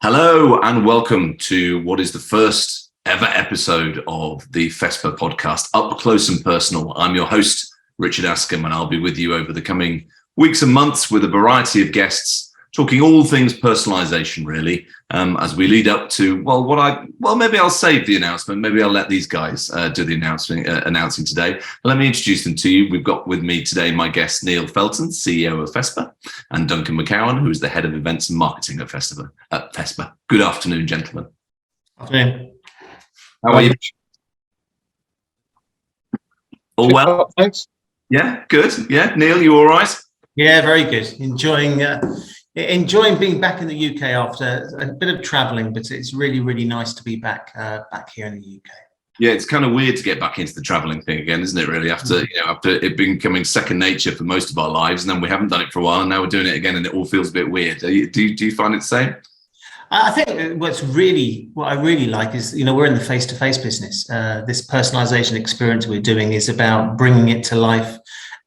Hello and welcome to what is the first ever episode of the FESPA podcast, Up Close and Personal. I'm your host, Richard Askam, and I'll be with you over the coming weeks and months with a variety of guests, talking all things personalisation, really, as we lead up to, maybe I'll save the announcement. Maybe I'll let these guys do the announcing today. But let me introduce them to you. We've got with me today my guest, Neil Felton, CEO of FESPA, and Duncan MacOwan, who is the Head of Events and Marketing at FESPA. Good afternoon, gentlemen. Afternoon. How are you? All well? Thanks. Yeah, good. Yeah, Neil, you all right? Yeah, very good. Enjoying being back in the UK after a bit of travelling, but it's really, really nice to be back here in the UK. Yeah, it's kind of weird to get back into the travelling thing again, isn't it? Really, after it becoming second nature for most of our lives, and then we haven't done it for a while, and now we're doing it again, and it all feels a bit weird. Do you find it the same? I think what I really like is, we're in the face-to-face business. This personalisation experience we're doing is about bringing it to life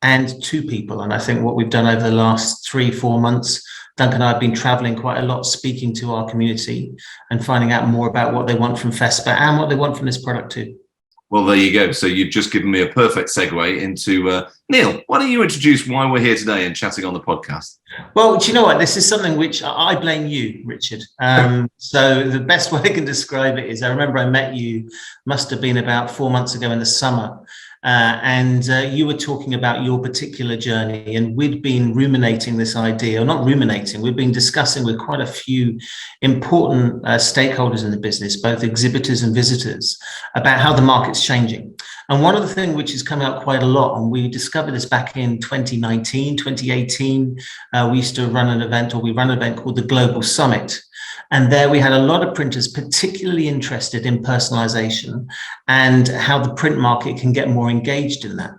and to people. And I think what we've done over the last 3-4 months, Duncan and I have been traveling quite a lot, speaking to our community and finding out more about what they want from FESPA and what they want from this product too. Well, there you go. So you've just given me a perfect segue into Neil. Why don't you introduce why we're here today and chatting on the podcast? Well, do you know what? This is something which I blame you, Richard. So the best way I can describe it is I remember I met you, must have been about 4 months ago in the summer. And you were talking about your particular journey, and we'd been ruminating this idea, or not ruminating, we've been discussing with quite a few important stakeholders in the business, both exhibitors and visitors, about how the market's changing. And one of the things which has come out quite a lot, and we discovered this back in 2019, 2018, we used to run an event, or we ran an event called the Global Summit. And there we had a lot of printers particularly interested in personalization and how the print market can get more engaged in that.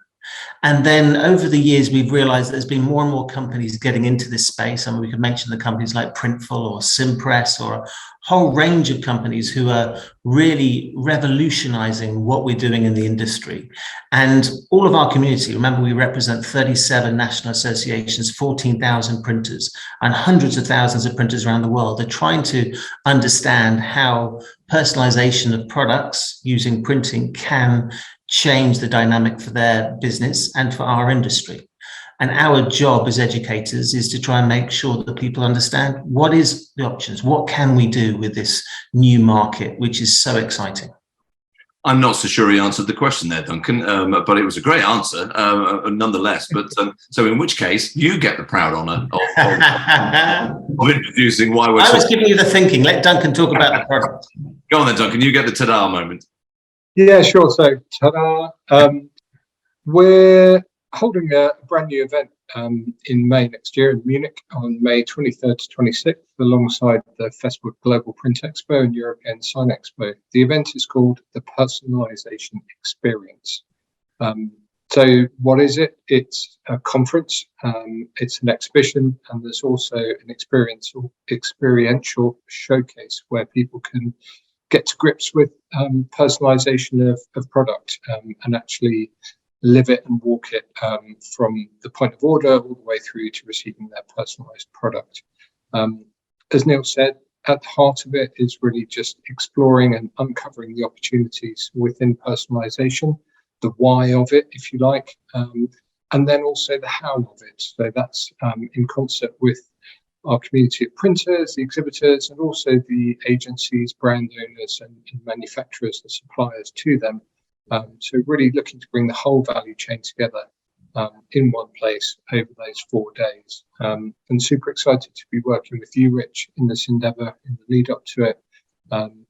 And then over the years, we've realized there's been more and more companies getting into this space. I mean, we could mention the companies like Printful or Simpress or a whole range of companies who are really revolutionizing what we're doing in the industry. And all of our community, remember, we represent 37 national associations, 14,000 printers, and hundreds of thousands of printers around the world. They're trying to understand how personalization of products using printing can change the dynamic for their business and for our industry. And our job as educators is to try and make sure that people understand what is the options, what can we do with this new market, which is so exciting. I'm not so sure he answered the question there, Duncan, but it was a great answer nonetheless. But so in which case, you get the proud honour of introducing why we're... I was giving you the thinking. Let Duncan talk about the product. Go on then, Duncan. You get the ta-da moment. Yeah, sure. So, ta-da. We're holding a brand new event in May next year in Munich on May 23rd to 26th, alongside the FESPA Global Print Expo and European Sign Expo. The event is called the Personalisation Experience. So what is it? It's a conference, it's an exhibition, and there's also an experiential showcase where people can get to grips with personalisation of product and actually live it and walk it from the point of order all the way through to receiving their personalised product. As Neil said, at the heart of it is really just exploring and uncovering the opportunities within personalisation, the why of it, if you like, and then also the how of it. So that's in concert with our community of printers, the exhibitors, and also the agencies, brand owners, and manufacturers and suppliers to them. So really looking to bring the whole value chain together in one place over those 4 days. And super excited to be working with you, Rich, in this endeavour in the lead up to it. And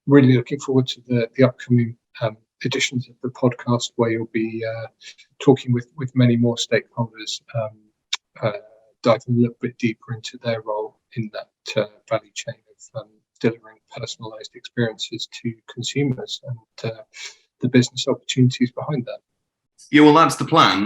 really looking forward to the upcoming editions of the podcast, where you'll be talking with many more stakeholders, diving a little bit deeper into their role in that value chain of delivering personalised experiences to consumers and the business opportunities behind that. Yeah, well, that's the plan.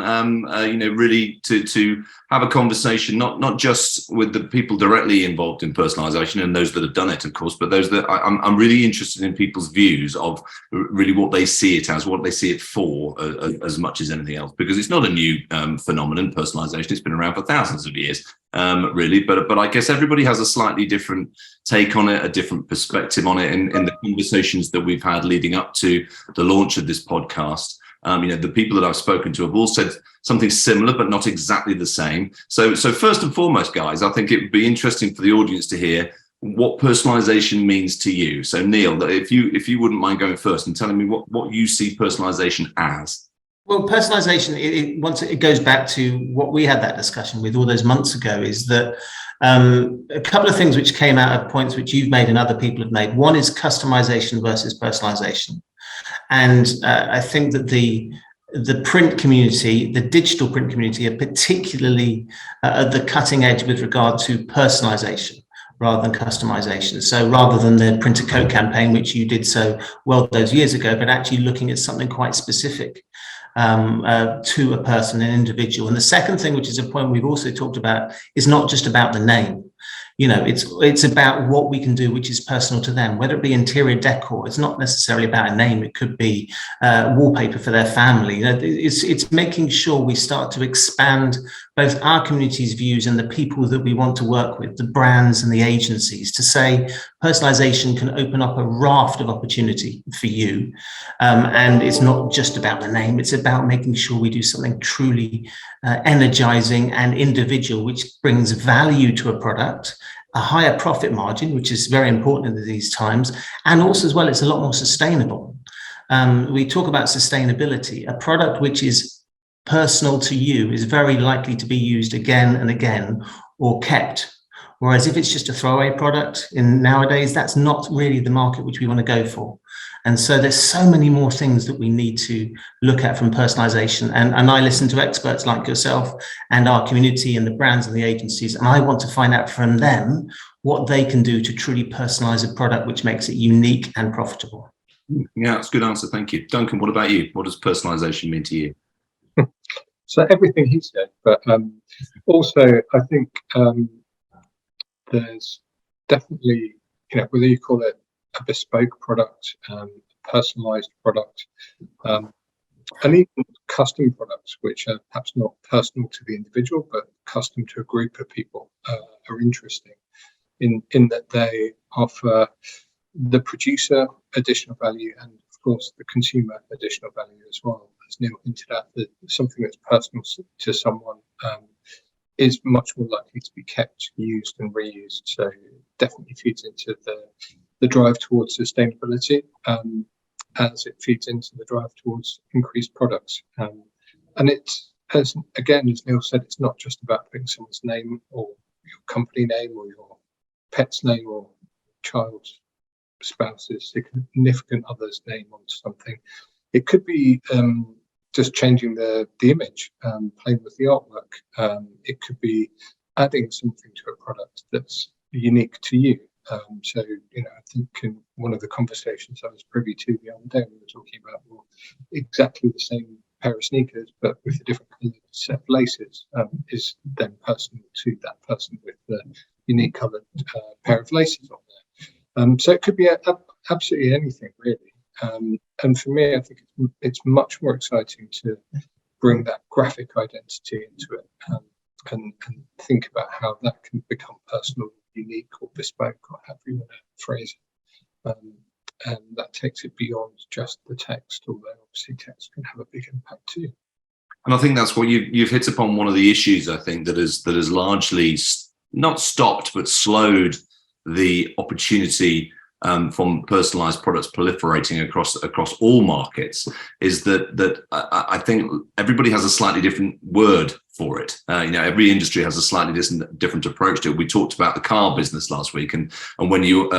Really to have a conversation, not just with the people directly involved in personalisation and those that have done it, of course, but those that I'm really interested in people's views of really what they see it as, what they see it for, as much as anything else. Because it's not a new phenomenon, personalisation. It's been around for thousands of years, really. But I guess everybody has a slightly different take on it, a different perspective on it. In the conversations that we've had leading up to the launch of this podcast. The people that I've spoken to have all said something similar, but not exactly the same. So first and foremost, guys, I think it would be interesting for the audience to hear what personalization means to you. So Neil, if you wouldn't mind going first and telling me what you see personalization as. Well, personalization, once it goes back to what we had that discussion with all those months ago, is that a couple of things which came out of points which you've made and other people have made. One is customization versus personalization. And I think that the print community, the digital print community, are particularly at the cutting edge with regard to personalization rather than customization. So rather than the Print a Coat campaign, which you did so well those years ago, but actually looking at something quite specific to a person, an individual. And the second thing, which is a point we've also talked about, is not just about the name. It's about what we can do, which is personal to them, whether it be interior decor. It's not necessarily about a name. It could be wallpaper for their family. It's making sure we start to expand both our community's views and the people that we want to work with, the brands and the agencies, to say personalization can open up a raft of opportunity for you. And it's not just about the name. It's about making sure we do something truly energizing and individual, which brings value to a product, a higher profit margin, which is very important in these times, and also as well, it's a lot more sustainable. We talk about sustainability. A product which is personal to you is very likely to be used again and again or kept. Whereas if it's just a throwaway product nowadays, that's not really the market which we want to go for. And so there's so many more things that we need to look at from personalization. And I listen to experts like yourself and our community and the brands and the agencies, and I want to find out from them what they can do to truly personalize a product which makes it unique and profitable. Yeah, that's a good answer. Thank you. Duncan, what about you? What does personalization mean to you? So everything he said, but also I think there's definitely, whether you call it a bespoke product, personalized product, and even custom products, which are perhaps not personal to the individual, but custom to a group of people, are interesting in that they offer the producer additional value and, of course, the consumer additional value as well. As Neil hinted at, that something that's personal to someone is much more likely to be kept, used and reused. So it definitely feeds into the drive towards sustainability, as it feeds into the drive towards increased products. And it's, as Neil said, it's not just about putting someone's name or your company name or your pet's name or child's spouse's significant other's name on something. It could be just changing the image, playing with the artwork. It could be adding something to a product that's unique to you. I think in one of the conversations I was privy to the other day, we were talking about exactly the same pair of sneakers, but with a different set of laces, is then personal to that person with the unique coloured pair of laces on there. So it could be absolutely anything, really. And for me, I think it's much more exciting to bring that graphic identity into it and think about how that can become personal, unique or bespoke, or however you want to phrase it. And that takes it beyond just the text, although obviously text can have a big impact too. And I think that's what you've hit upon one of the issues, I think, that has largely not stopped but slowed the opportunity from personalized products proliferating across all markets, is that I think everybody has a slightly different word for it. Every industry has a slightly different approach to it. We talked about the car business last week, and when you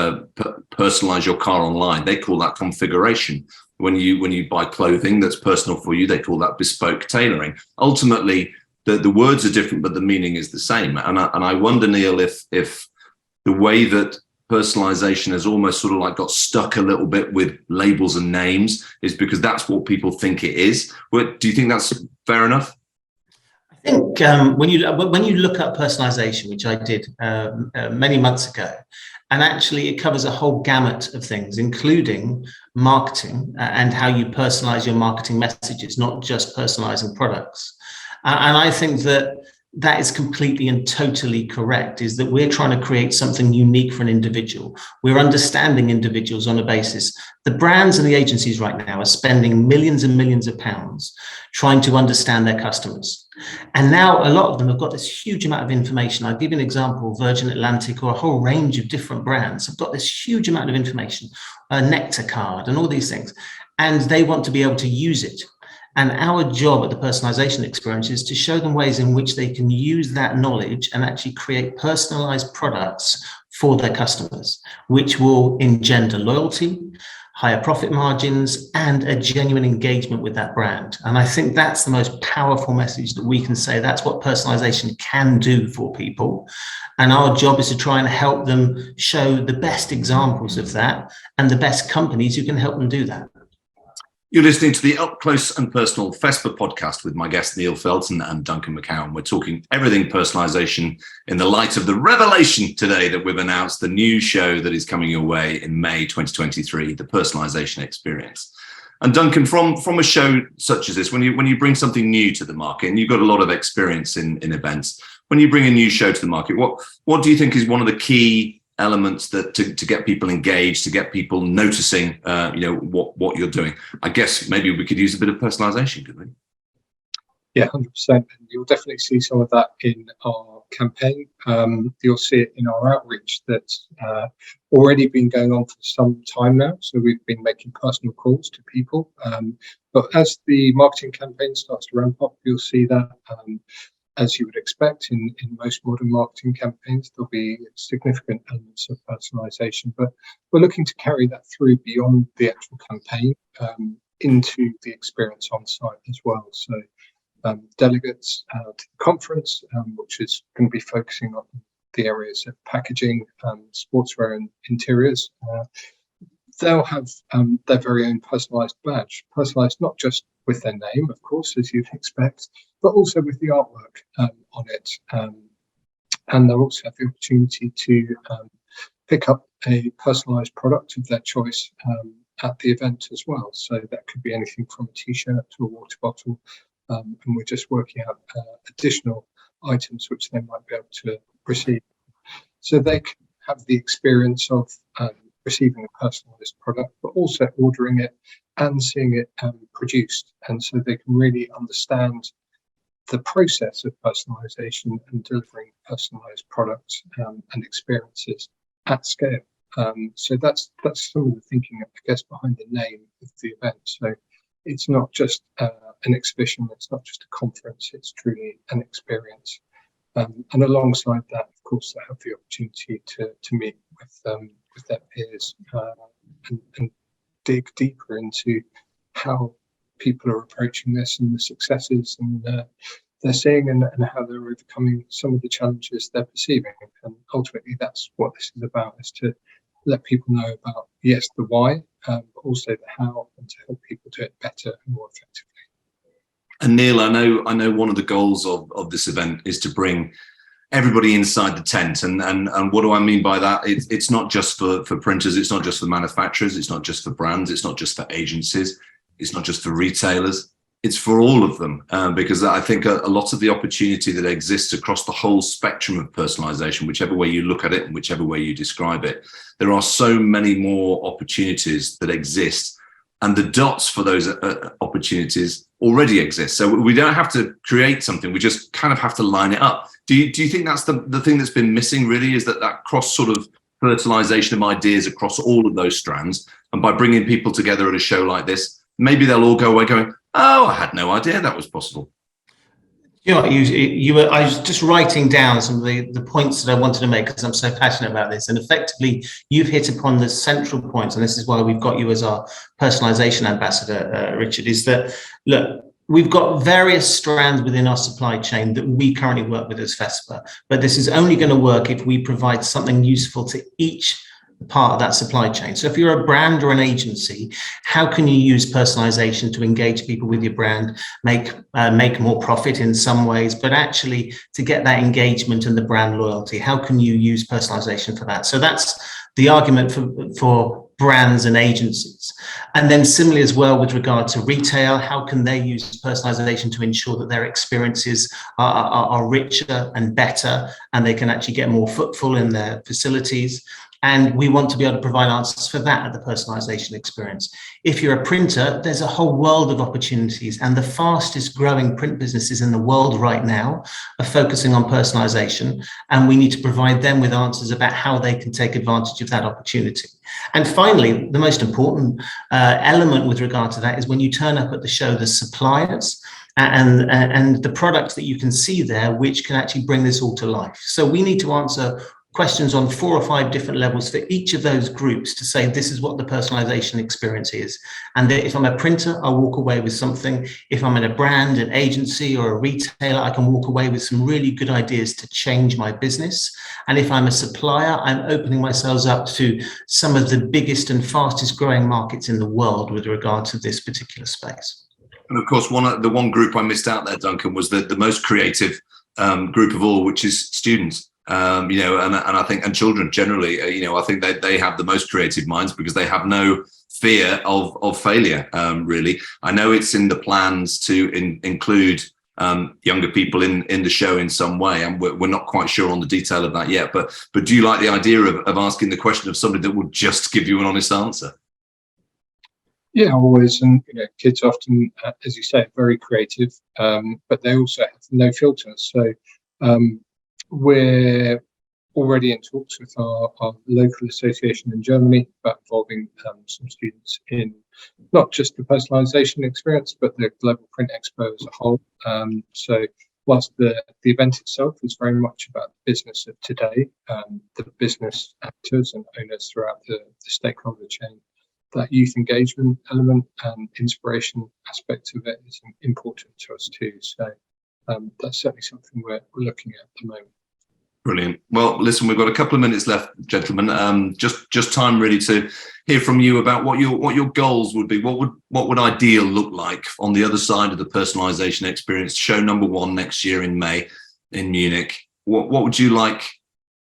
personalize your car online, they call that configuration. When you buy clothing that's personal for you, they call that bespoke tailoring. Ultimately, the words are different, but the meaning is the same. And I wonder, Neil, if the way that personalization has almost sort of like got stuck a little bit with labels and names is because that's what people think it is. Do you think that's fair enough? I think when you look at personalization, which I did many months ago, and actually it covers a whole gamut of things, including marketing and how you personalize your marketing messages, not just personalizing products. And I think that is completely and totally correct, is that we're trying to create something unique for an individual. We're understanding individuals on a basis. The brands and the agencies right now are spending millions and millions of pounds trying to understand their customers. And now a lot of them have got this huge amount of information. I'll give you an example, Virgin Atlantic or a whole range of different brands have got this huge amount of information, a Nectar card and all these things, and they want to be able to use it. And our job at the Personalisation Experience is to show them ways in which they can use that knowledge and actually create personalised products for their customers, which will engender loyalty, higher profit margins, and a genuine engagement with that brand. And I think that's the most powerful message that we can say. That's what personalisation can do for people. And our job is to try and help them show the best examples of that and the best companies who can help them do that. You're listening to the Up Close and Personal FESPA podcast with my guests Neil Felton and Duncan MacOwan. We're talking everything personalisation in the light of the revelation today that we've announced the new show that is coming your way in May 2023, the Personalisation Experience. And Duncan, from a show such as this, when you bring something new to the market, and you've got a lot of experience in events, when you bring a new show to the market, what do you think is one of the key elements that to get people engaged, to get people noticing, what you're doing? I guess maybe we could use a bit of personalization, could we? Yeah, 100%. And you'll definitely see some of that in our campaign. You'll see it in our outreach that's already been going on for some time now. So we've been making personal calls to people. But as the marketing campaign starts to ramp up, you'll see that as you would expect in most modern marketing campaigns, there'll be significant elements of personalization, but we're looking to carry that through beyond the actual campaign into the experience on site as well. So delegates to the conference, which is going to be focusing on the areas of packaging, sportswear and interiors, they'll have their very own personalized badge, personalized not just with their name, of course, as you'd expect, but also with the artwork on it. And they'll also have the opportunity to pick up a personalized product of their choice at the event as well. So that could be anything from a t-shirt to a water bottle. And we're just working out additional items which they might be able to receive. So they can have the experience of receiving a personalized product, but also ordering it and seeing it produced. And so they can really understand the process of personalization and delivering personalized products and experiences at scale. So that's some of the thinking, I guess, behind the name of the event. So it's not just an exhibition, it's not just a conference, it's truly an experience. And alongside that, of course, they have the opportunity to meet with their peers and dig deeper into how people are approaching this and the successes and they're seeing and how they're overcoming some of the challenges they're perceiving. And ultimately, that's what this is about, is to let people know about, yes, the why, but also the how, and to help people do it better and more effectively. And Neil, I know one of the goals of this event is to bring everybody inside the tent. And what do I mean by that? It's not just for printers, it's not just for manufacturers, it's not just for brands, it's not just for agencies, it's not just for retailers, it's for all of them. Because I think a lot of the opportunity that exists across the whole spectrum of personalization, whichever way you look at it and whichever way you describe it, there are so many more opportunities that exist. And the dots for those opportunities already exist. So we don't have to create something, we just kind of have to line it up. Do you think that's the thing that's been missing, really, is that cross sort of fertilization of ideas across all of those strands? And by bringing people together at a show like this, maybe they'll all go away going, oh, I had no idea that was possible. You know, I was just writing down some of the points that I wanted to make because I'm so passionate about this. And effectively, you've hit upon the central points, and this is why we've got you as our personalisation ambassador, Richard, is that, look, we've got various strands within our supply chain that we currently work with as FESPA, but this is only going to work if we provide something useful to each part of that supply chain. So if you're a brand or an agency, how can you use personalization to engage people with your brand, make more profit in some ways, but actually to get that engagement and the brand loyalty? How can you use personalization for that? So that's the argument for brands and agencies. And then similarly as well with regard to retail, how can they use personalization to ensure that their experiences are richer and better, and they can actually get more footfall in their facilities? And we want to be able to provide answers for that at the personalization experience. If you're a printer, there's a whole world of opportunities, and the fastest growing print businesses in the world right now are focusing on personalization, and we need to provide them with answers about how they can take advantage of that opportunity. And finally, the most important element with regard to that is when you turn up at the show, the suppliers and the products that you can see there, which can actually bring this all to life. So we need to answer questions on 4 or 5 different levels for each of those groups to say, this is what the personalization experience is. And if I'm a printer, I'll walk away with something. If I'm in a brand, an agency, or a retailer, I can walk away with some really good ideas to change my business. And if I'm a supplier, I'm opening myself up to some of the biggest and fastest growing markets in the world with regard to this particular space. And of course, the one group I missed out there, Duncan, was the most creative group of all, which is students. And I think, and children generally, I think they have the most creative minds because they have no fear of failure, really. I know it's in the plans to include younger people in the show in some way, and we're not quite sure on the detail of that yet. But do you like the idea of asking the question of somebody that will just give you an honest answer? Yeah, always. And kids often, as you say, very creative, but they also have no filters. So we're already in talks with our local association in Germany about involving some students in not just the personalisation experience, but the Global Print Expo as a whole. So whilst the event itself is very much about the business of today, the business actors and owners throughout the stakeholder chain, that youth engagement element and inspiration aspect of it is important to us too. So that's certainly something we're looking at the moment. Brilliant. Well, listen, we've got a couple of minutes left, gentlemen. Just time really to hear from you about what your goals would be. What would ideal look like on the other side of the personalisation experience? Show number 1 next year in May in Munich. What would you like?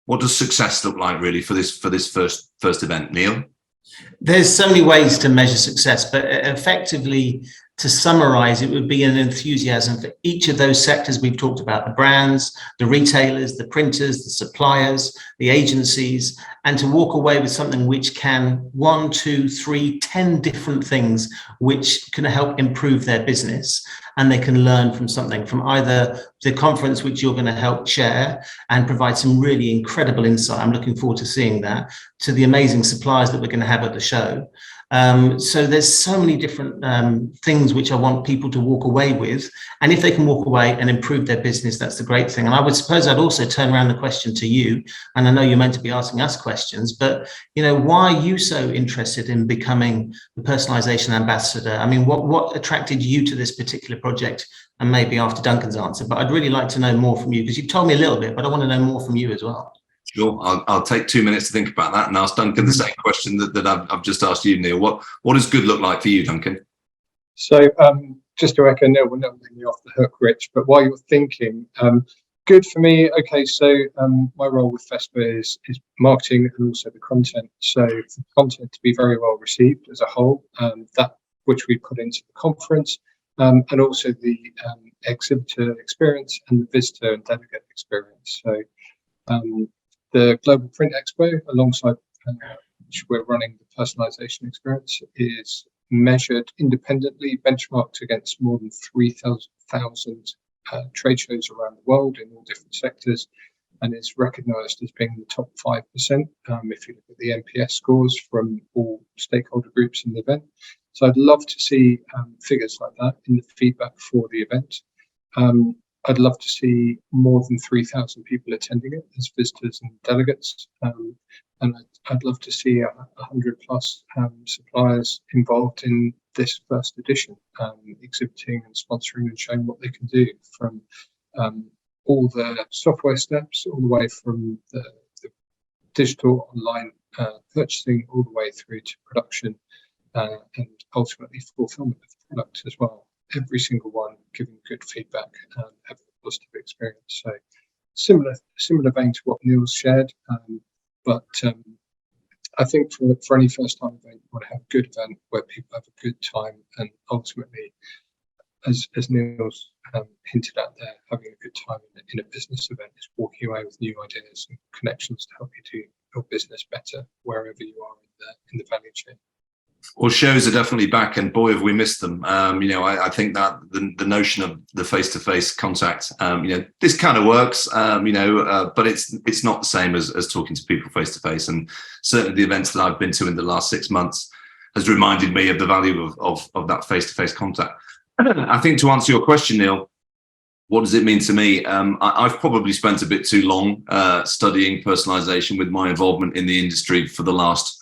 What does success look like really for this first event, Neil? There's so many ways to measure success, but effectively, to summarize, it would be an enthusiasm for each of those sectors we've talked about: the brands, the retailers, the printers, the suppliers, the agencies, and to walk away with something which can 1, 2, 3, 10 different things which can help improve their business. And they can learn from something from either the conference, which you're going to help chair and provide some really incredible insight. I'm looking forward to seeing that, to the amazing suppliers that we're going to have at the show. So there's so many different things which I want people to walk away with. And if they can walk away and improve their business, that's the great thing. And I would suppose I'd also turn around the question to you. And I know you're meant to be asking us questions, but why are you so interested in becoming the Personalisation Ambassador? I mean, what attracted you to this particular project? And maybe after Duncan's answer, but I'd really like to know more from you, because you've told me a little bit, but I want to know more from you as well. Sure, I'll take 2 minutes to think about that and ask Duncan the same question that I've just asked you, Neil. What does good look like for you, Duncan? So just to echo Neil, we're not letting you off the hook, Rich, but while you're thinking, good for me. Okay, so my role with FESPA is marketing and also the content. So for the content to be very well received as a whole, that which we put into the conference, and also the exhibitor experience and the visitor and delegate experience. So the Global Print Expo, alongside which we're running the personalisation experience, is measured independently, benchmarked against more than 3,000 trade shows around the world in all different sectors, and is recognised as being the top 5%. If you look at the NPS scores from all stakeholder groups in the event. So I'd love to see figures like that in the feedback for the event. I'd love to see more than 3,000 people attending it as visitors and delegates. And I'd love to see 100 plus suppliers involved in this first edition, exhibiting and sponsoring and showing what they can do, from all the software steps all the way from the digital online purchasing all the way through to production and ultimately fulfilment of the product as well. Every single one giving good feedback and having a positive experience. So similar vein to what Neil's shared, but I think for any first time event, you want to have a good event where people have a good time, and ultimately, as Neil's hinted at there, having a good time in a business event is walking away with new ideas and connections to help you do your business better wherever you are in the value chain. Well, shows are definitely back, and boy, have we missed them. I think that the notion of the face-to-face contact, this kind of works, but it's not the same as talking to people face-to-face. And certainly the events that I've been to in the last 6 months has reminded me of the value of that face-to-face contact. I think to answer your question, Neil, what does it mean to me? I've probably spent a bit too long studying personalization with my involvement in the industry for the last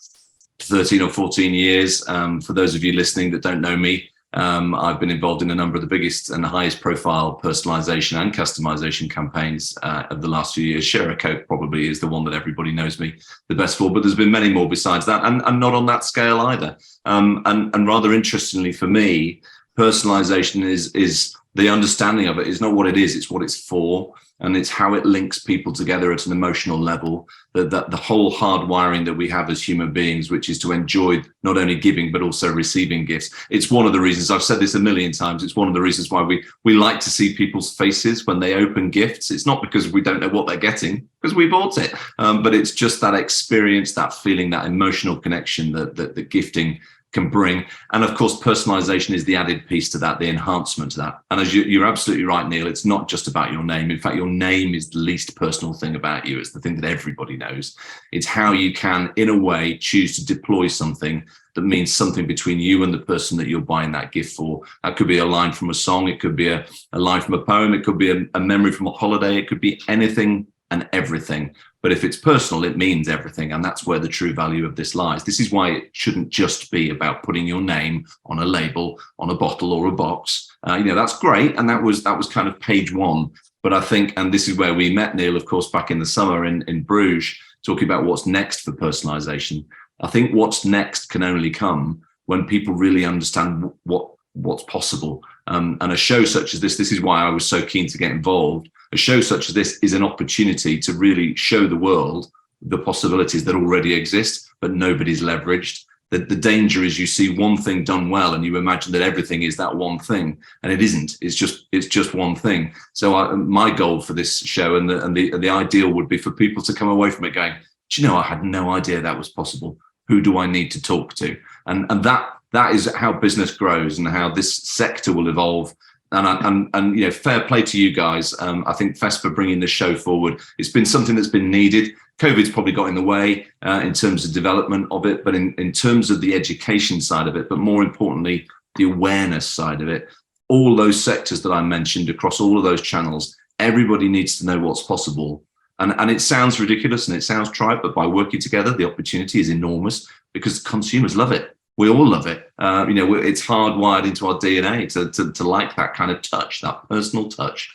13 or 14 years. For those of you listening that don't know me, I've been involved in a number of the biggest and the highest profile personalization and customization campaigns of the last few years. Share a Coke probably is the one that everybody knows me the best for, but there's been many more besides that, and not on that scale either. And rather interestingly for me, personalization is the understanding of it is not what it is, it's what it's for. And it's how it links people together at an emotional level, that the whole hardwiring that we have as human beings, which is to enjoy not only giving, but also receiving gifts. It's one of the reasons, I've said this a million times, it's one of the reasons why we like to see people's faces when they open gifts. It's not because we don't know what they're getting, because we bought it, but it's just that experience, that feeling, that emotional connection that gifting can bring. And of course, personalization is the added piece to that, the enhancement to that. And as you're absolutely right, Neil, it's not just about your name. In fact, your name is the least personal thing about you. It's the thing that everybody knows. It's how you can, in a way, choose to deploy something that means something between you and the person that you're buying that gift for. That could be a line from a song. It could be a line from a poem. It could be a memory from a holiday. It could be anything and everything. But if it's personal, it means everything. And that's where the true value of this lies. This is why it shouldn't just be about putting your name on a label, on a bottle or a box. That's great. And that was kind of page one. But I think, and this is where we met, Neil, of course, back in the summer in Bruges, talking about what's next for personalization. I think what's next can only come when people really understand what's possible. And a show such as this is why I was so keen to get involved. A show such as this is an opportunity to really show the world the possibilities that already exist, but nobody's leveraged. The danger is you see one thing done well and you imagine that everything is that one thing, and it isn't. It's just one thing. So my goal for this show and the ideal would be for people to come away from it going, do you know, I had no idea that was possible. Who do I need to talk to? And that is how business grows and how this sector will evolve. And fair play to you guys. I think FESPA bringing the show forward, it's been something that's been needed. COVID's probably got in the way in terms of development of it, but in terms of the education side of it, but more importantly, the awareness side of it, all those sectors that I mentioned across all of those channels, everybody needs to know what's possible. And it sounds ridiculous and it sounds trite, but by working together, the opportunity is enormous because consumers love it. We all love it. It's hardwired into our DNA to like that kind of touch, that personal touch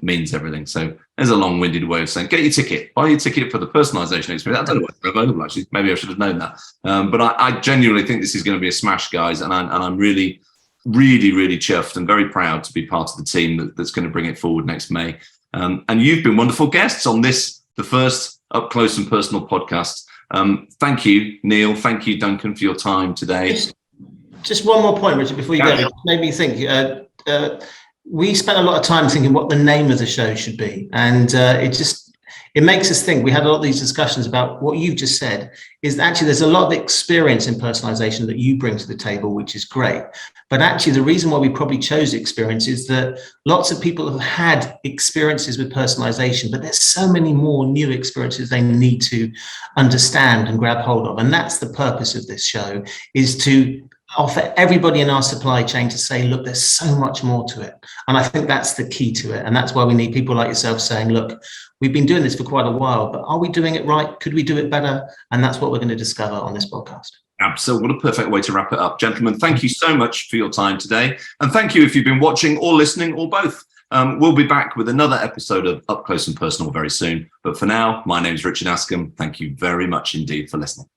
means everything. So there's a long-winded way of saying, get your ticket, buy your ticket for the personalization experience. I don't know what's available, actually. Maybe I should have known that. But I genuinely think this is going to be a smash, guys. And I'm really, really, really chuffed and very proud to be part of the team that's going to bring it forward next May. And you've been wonderful guests on this, the first Up Close and Personal podcast. Thank you, Neil. Thank you, Duncan, for your time today. Just one more point, Richard, before you go. It made me think. We spent a lot of time thinking what the name of the show should be, and it makes us think. We had a lot of these discussions about what you've just said. Is actually there's a lot of experience in personalization that you bring to the table, which is great. But actually, the reason why we probably chose experience is that lots of people have had experiences with personalization, but there's so many more new experiences they need to understand and grab hold of. And that's the purpose of this show, is to offer everybody in our supply chain to say, look, there's so much more to it. And I think that's the key to it. And that's why we need people like yourself saying, look, we've been doing this for quite a while, but are we doing it right? Could we do it better? And that's what we're going to discover on this podcast. Absolutely. What a perfect way to wrap it up. Gentlemen, thank you so much for your time today. And thank you if you've been watching or listening or both. We'll be back with another episode of Up Close and Personal very soon. But for now, my name's Richard Askam. Thank you very much indeed for listening.